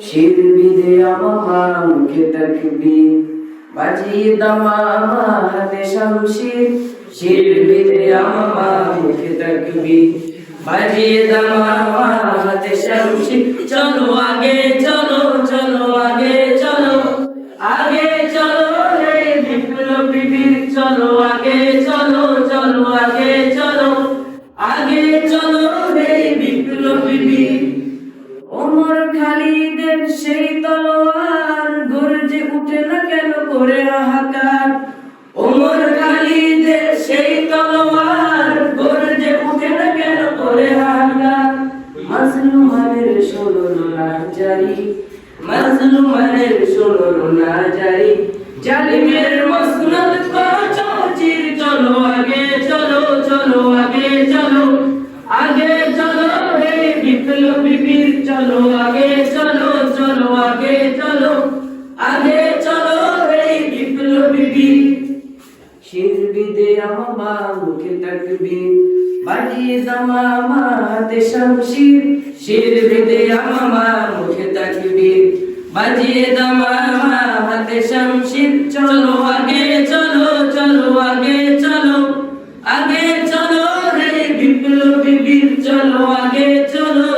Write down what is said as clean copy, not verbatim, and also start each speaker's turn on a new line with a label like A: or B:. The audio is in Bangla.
A: শির বিদে আমা মুখে তাকবীর বাজিয়ে দামামা হাতে শামশির শির বিদে আমা মুখে তাকবীর বাজিয়ে দামামা হাতে শামশির চলো আগে চলো চলো আগে চলো আগে চলো রে বিপ্লবী বীর চলো আগে চলো চলো আগে চলো আগে চলো রে বিপ্লবী বীর ওমর খালিদের সেই তলোয়ার গর্জে উঠে না কেন করে হাহাকার ওমর খালিদের সেই তলোয়ার গর্জে উঠে না কেন করে হাহাকার মাজলুমের শোনো না জারি মাজলুমের শোনো না জারি জালিমের মসনদ করছো চির চলো আগে চলো চলো আগে চলো আগে চলো হে বিপ্লবী বীর চলো আগে চলো চলো আগে চলো আগে চলো হে বিপ্লবী বীর শির বিদে আমা মুখে তাকবীর বাজিয়ে দামামা হাতে শামশির শির বিদে আমা মুখে তাকবীর বাজিয়ে দামামা হাতে শামশির চলো আগে চলো চলো আগে চলো আগে চলো রে বিপ্লবী বীর চলো আগে চলো